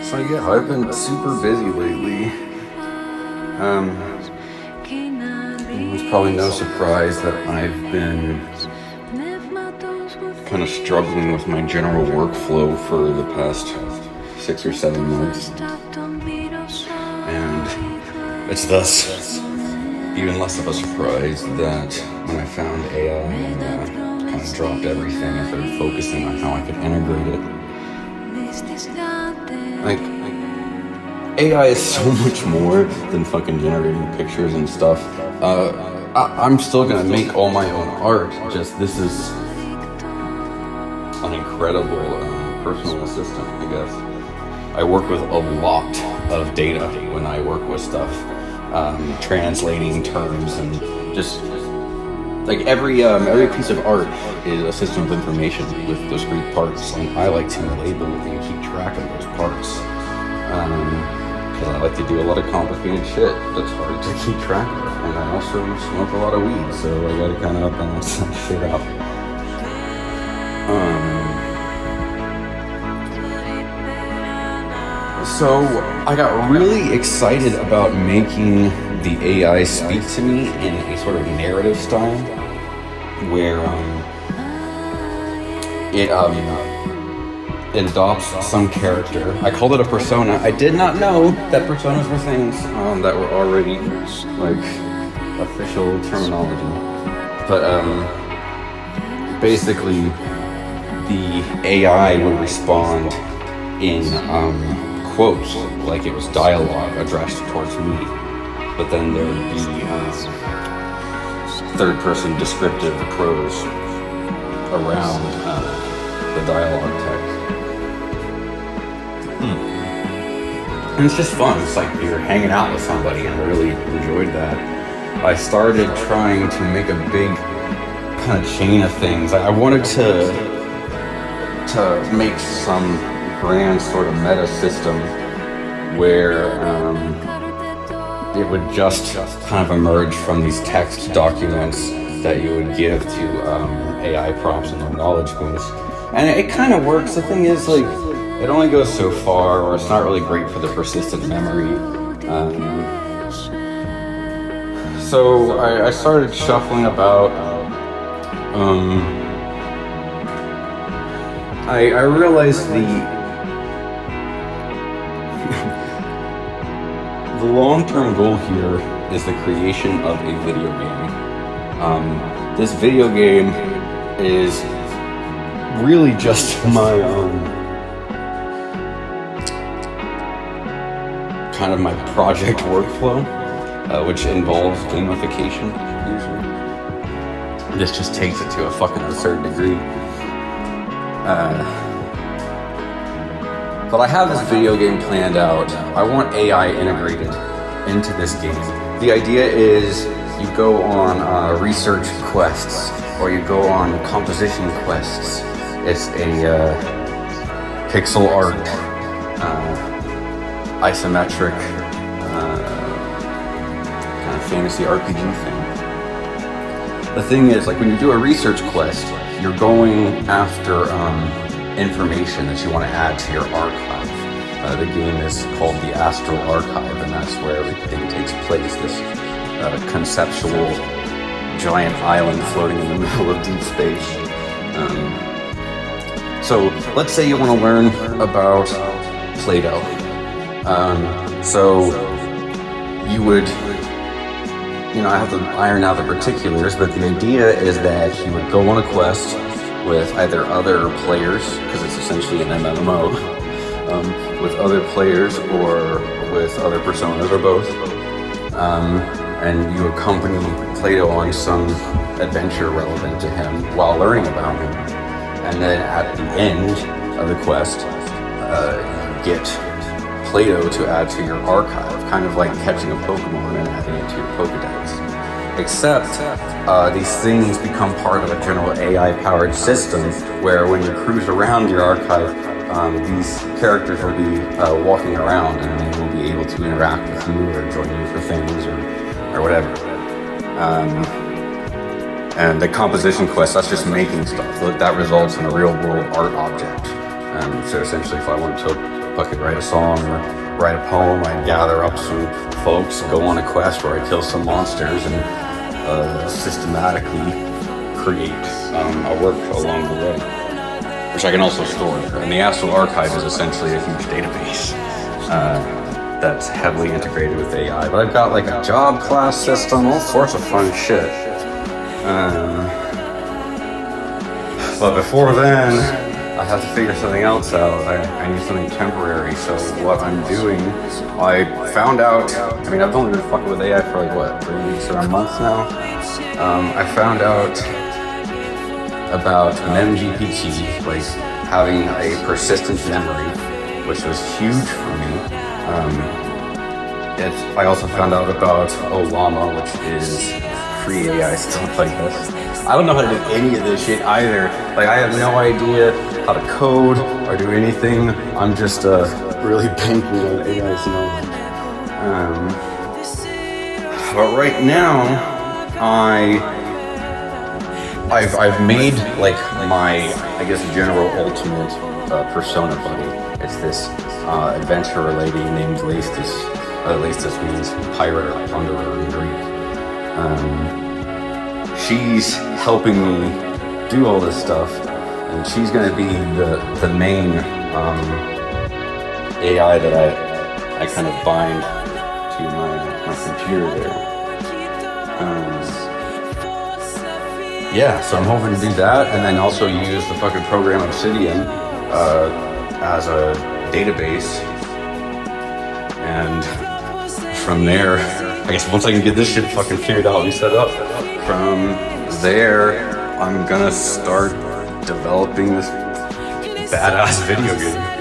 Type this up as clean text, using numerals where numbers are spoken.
So yeah, I've been super busy lately. It's probably no surprise that I've been kind of struggling with my general workflow for the past 6 or 7 months. And it's thus even less of a surprise that when I found AI, I kind of dropped everything and started focusing on how I could integrate it. Like, AI is so much more than fucking generating pictures and stuff. I'm still gonna make all my own art, just this is an incredible personal assistant, I guess. I work with a lot of data when I work with stuff, translating terms and just like every piece of art is a system of information with discrete parts, and I like to label and keep track of those parts. Because I like to do a lot of complicated shit that's hard to keep track of, and I also smoke a lot of weed, so I gotta kind of balance that shit out. So I got really excited about making the AI speak to me in a sort of narrative style, where it adopts some character. I called it a persona. I did not know that personas were things that were already like official terminology. But basically, the AI would respond in quotes, like it was dialogue addressed towards me. But then there would be third-person descriptive prose around the dialogue text. And it's just fun. It's like you're hanging out with somebody, and I really enjoyed that. I started trying to make a big kind of chain of things. I wanted to make some grand sort of meta system where it would just kind of emerge from these text documents that you would give to AI prompts in their knowledge base. And it kind of works. The thing is, like, it only goes so far, or it's not really great for the persistent memory. So I started shuffling about. I realized the long-term goal here is the creation of a video game. This video game is really just my kind of my project workflow, which involves gamification usually. This just takes it to a fucking absurd degree. But I have this video game planned out. I want AI integrated into this game. The idea is you go on research quests, or you go on composition quests. It's a pixel art, isometric, kind of fantasy RPG thing. The thing is, like, when you do a research quest, you're going after information that you want to add to your archive. The game is called the Astral Archive, and that's where everything takes place. This conceptual giant island floating in the middle of deep space. So let's say you want to learn about Play-Doh. So you would, I have to iron out the particulars, but the idea is that you would go on a quest with either other players, because it's essentially an MMO, with other players or with other personas or both, and you accompany Play-Doh on some adventure relevant to him while learning about him. And then at the end of the quest, you get Play-Doh to add to your archive, kind of like catching a Pokemon and adding it to your Pokedex. Except these things become part of a general AI-powered system where when you cruise around your archive, these characters will be walking around, and they will be able to interact with you or join you for things or whatever. And the composition quest, that's just making stuff. That results in a real-world art object. So essentially, if I wanted to fucking write a song or write a poem, I'd gather up some folks, go on a quest where I kill some monsters, and systematically create a work along the way, which I can also store. And the Astral Archive is essentially a huge database that's heavily integrated with AI. But I've got like a job class system, all sorts of fun shit. But before then, I have to figure something else out. I need something temporary. So what I'm doing, I found out, I mean, I've only been fucking with AI for like, what, 3 weeks or a month now? I found out about MemGPT, like having a persistent memory, which was huge for me. I also found out about Olama, which is free AI stuff like this. I don't know how to do any of this shit either. Like, I have no idea how to code or do anything. I'm just really banking on AI's knowledge. But right now, I've made like my, I guess, general ultimate persona buddy. It's this adventurer lady named Laestis. Laestis means pirate or plunderer in Greek. She's helping me do all this stuff, and she's going to be the main AI that I kind of bind to my computer there. Yeah, so I'm hoping to do that, and then also use the fucking program Obsidian as a database. And from there, I guess once I can get this shit fucking figured out and set up, from there, I'm gonna start developing this badass video game.